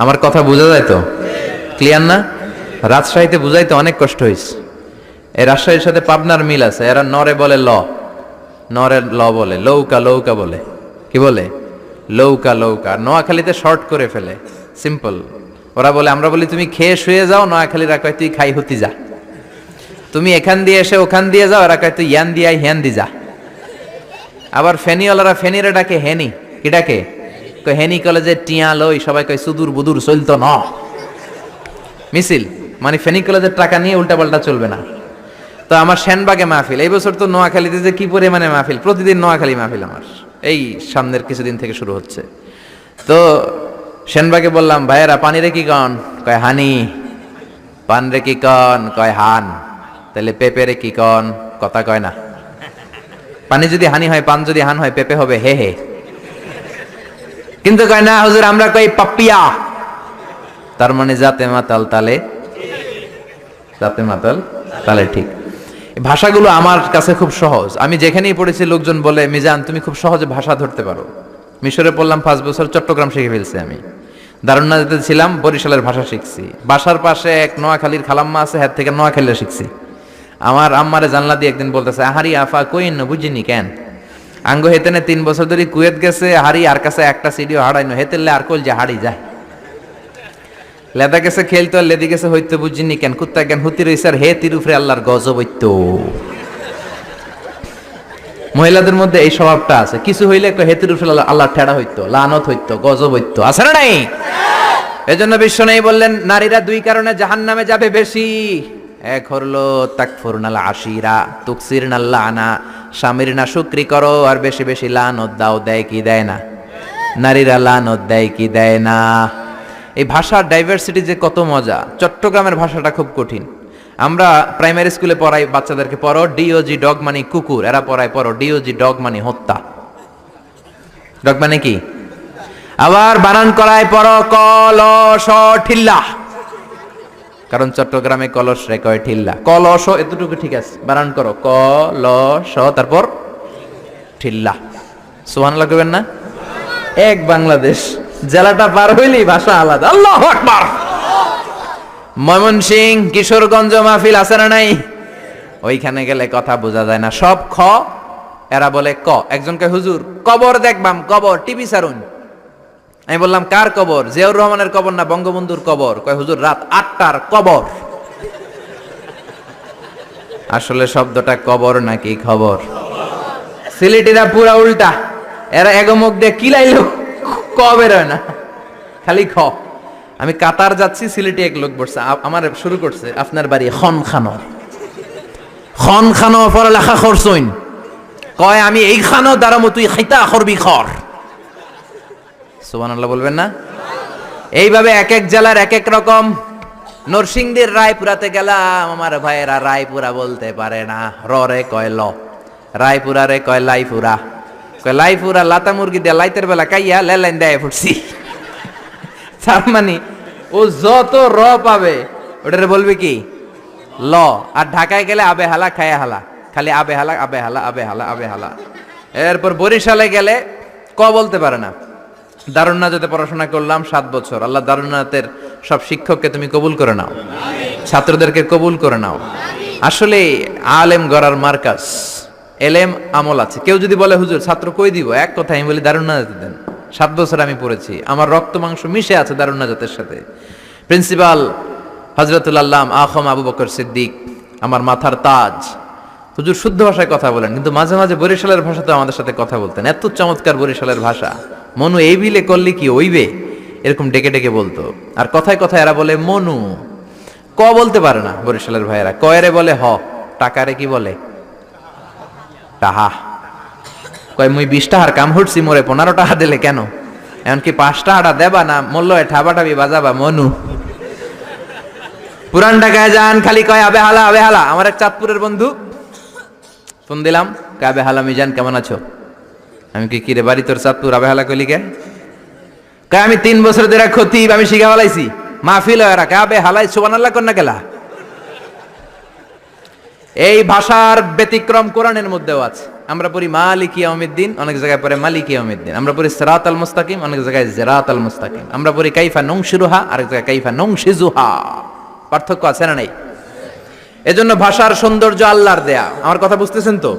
আমার কথা বোঝা যায় তো? ক্লিয়ার না? রাজশাহীতে বুঝাইতে অনেক কষ্ট হয়েছে। এই রাজশাহীর সাথে পাবনার মিল আছে। এরা নরে বলে ল, নরে ল বলে, লৌকা লৌকা বলে। কি বলে? লৌকা লৌকা। নোয়াখালীতে শর্ট করে ফেলে, সিম্পল। ওরা বলে, আমরা বলি তুমি খেয়ে শুয়ে যাও, নোয়াখালীরা কয় তুই খাই হতি যা। তুমি এখান দিয়ে এসে ওখান দিয়ে যাও, এরা কয় তুই ইয়ান দিয়ে হ্যান দি যা। আবার ফেনিওয়ালারা ফেনিরে ডাকে হেনি। কি ডাকে? কয় হেনি কলেজে টিয়া লই, সবাই কয় সুদূর বুদুর চলতো ন মিছিল, মানে ফেনী কলেজের টাকা নিয়ে উল্টাপাল্টা চলবে না। তো আমার সেনবাগে মাহফিল, এই বছর তো নোয়াখালীতে যে কি পরিমাণে মাহফিল, প্রতিদিন নোয়াখালী মাহফিল আমার এই সামনের কিছুদিন থেকে শুরু হচ্ছে। তো সেনবাগে বললাম, ভাইয়েরা পানি রে কি কন? কয় হানি। পান রে কি কন? কয় হান। তাহলে পেঁপে রে কি কন? কথা কয় না। পানি যদি হানি হয়, পান যদি হান হয়, পেঁপে হবে হে হে। কিন্তু কয় না হুজুর, আমরা কই পাপিয়া। তার মানে জাতে মাতাল তালে, জাতে মাতাল তালে ঠিক। ভাষাগুলো আমার কাছে খুব সহজ। আমি যেখানেই পড়েছি লোকজন বলে, মিজান তুমি খুব সহজে ভাষা ধরতে পারো। মিশরে পড়লাম 5 বছর, চট্টগ্রাম শিখে ফেলছি আমি। দারুন্নাতে ছিলাম, বরিশালের ভাষা শিখছি। বাসার পাশে এক নোয়াখালীর খালাম্মা আছে, হাত থেকে নোয়াখালীরা শিখছি। আমার আম্মারে জানলা দিয়ে একদিন বলতেছে, আহারি আফা কইন বুঝিনি কেন আঙ্গ হেতেনে 3 বছর ধরে কুয়েত গেছে, হারি আর কাছে একটা সিডিও হারাইনো, হেতেলে আর কল যে হারি যায়। লেদা গেছে খেলতো, আর লেদি গেছে হইতো বুঝিনি কেন, কুত্তা কেন হুতি রইছে, আর হে তিরুফরে আল্লাহর গজব হইতো। মহিলাদের মধ্যে এই স্বভাবটা আছে, কিছু হইলে হেতির উপরে আল্লাহ ঠেড়া হইতো, লানত হইতো, গজব হইতো, আছে না নাই? এজন্য বিশ্ব নেই বললেন, নারীরা 2 কারণে জাহান্নামে যাবে বেশি। এক হলো তাকফুরনাল আশিরা, তুকসিরনাল লানা, স্বামীর না শুকরি করো আর বেশি বেশি লানত দাও। দেয় কি দেয় না? নারীরা লানত দেয় কি দেয় না? এই ভাষার ডাইভার্সিটি যে কত মজা। চট্টগ্রামের ভাষাটা খুব কঠিন। আমরা প্রাইমারি স্কুলে পড়াই বাচ্চাদেরকে, পড়ো ডিওজি ডগ মানে কুকুর, এরা পড়ায় পড়ো ডিওজি ডগ মানে হত্যা। ডগ মানে কি? আবার বানান করায় পড়ো কলস ঠিল্লা, কারণ চট্টগ্রামে কলস রে কয় ঠিল্লা। কলস এতটুকু ঠিক আছে, বানান করো কলস, তারপর ঠিল্লা। সুবহানাল্লাহ কইবেন না? এক বাংলাদেশ, জেলাটা পার হইলেই ভাষা আলাদা। আল্লাহু আকবার। ময়মনসিংহ, কিশোরগঞ্জ মাহফিল আছে না নাই? ওইখানে গেলে কথা বোঝা যায় না, সব খ, এরা বলে ক। একজনকে হুজুর কবর দেখবাম, কবর টিভি সারুন। আমি বললাম কার কবর? জিয়াউর রহমানের কবর না বঙ্গবন্ধুর কবর? কয় হুজুর রাত 8টার কবর। আসলে শব্দটা কবর নাকি খবর? সিলেটিরা পুরা উল্টা, এরা এগমুখ দিয়ে কিলাইলো ক বের হয় না, খালি খ। আমি কাতার যাচ্ছি, সিলেটি এক লোক বসছে, আমার শুরু করছে, আপনার বাড়ি খন খানো, খন খানো পড়ালেখা করছইন? কয় আমি এই খানো দাঁড়ামো, তুই খাইতা করবি খর। সুবহানাল্লাহ বলবেন না? এইভাবে এক এক জেলার এক এক রকম। নরসিংদীর রায়পুরাতে গেলাম, আমার ভাইয়েরা রায়পুরা বলতে পারে না, রে কয় ল, রায়পুরা রে কয় লাইপুরা, কয় লাইপুরা লাতা মুরগি দিয়ে লাইতের বেলা কাইয়া লেলাইন দেয় ফুটছি। তার মানে ও যত র পাবে ওটারে বলবে কি ল। আর ঢাকায় গেলে আবে হালা খায়া হালা, খালি আবে হালা আবে হালা আবে হালা আবে হালা। এরপর বরিশালে গেলে ক বলতে পারে না। দারুন্নাতে পড়াশোনা করলাম 7 বছর। আল্লাহ দারুন্নাতের সব শিক্ষককে তুমি কবুল করে নাও, ছাত্রদেরকে কবুল করে নাও। আসলে আলেম গড়ার মার্কাজ, এলেম আমল আছে। কেউ যদি বলে হুজুর ছাত্র কই দিব, এক কথা আমি বলি দারুন্নাতে দেন। 7 বছর আমি পড়েছি, আমার রক্ত মাংস মিশে আছে দারুন্নাতের সাথে। প্রিন্সিপাল হযরতুল আল্লাম আখম আবু বকর সিদ্দিক আমার মাথার তাজ। হুজুর শুদ্ধ ভাষায় কথা বলেন, কিন্তু মাঝে মাঝে বরিশালের ভাষাতে আমাদের সাথে কথা বলতেন। এত চমৎকার বরিশালের ভাষা, মনু এই বিলে করলে কি ওইবে, এরকম ডেকে ডেকে বলতো। আর কথায় কথায় এরা বলে মনু, ক বলতে পারে না বরিশালের ভাইয়েরা। কয়রে বলে হ, টাকারে কি বলে টাহা। কয় মুই 20 টাকার কাম হচ্ছি, মোরে 15 টাকা দিলে কেন? এমনকি 5 টাকাটা দেবা না, মূল্য ঠাবাটাবি বাজাবা মনু। পুরান ঢাকায় যান, খালি কয় আবে হালা আবে হালা। আমার এক চাঁদপুরের বন্ধু, ফোন দিলাম, কয় আবে হালা মিজান কেমন আছো? আমি কি রে বাড়ি তোর চাঁদপুর, আবে হালা কইলি কে? কয় আমি 3 বছর ধরে খতিব, আমি শিখা ফেলাইছি, মাহফিল হয় রাখা আবে হালাই সুবহানাল্লাহ কর না গেলা। এই ভাষার ব্যতিক্রম কোরআনের মধ্যেও আছে। আমরা পড়ি মালিকি ইয়াউমিদ্দিন, অনেক জায়গায় পড়ে মালিকি ইয়াউমিদ্দিন। আমরা পড়ি সিরাতাল মুস্তাকিম, অনেক জায়গায় জিরাতাল মুস্তাকিম। আমরা পড়ি কাইফা নুনশিরুহা, আরেক জায়গায় কাইফা নুনশিজুহা। পার্থক্য আছে না নাই? এজন্য ভাষার সৌন্দর্য আল্লাহর দেয়া। আমার কথা বুঝতেছেন তো?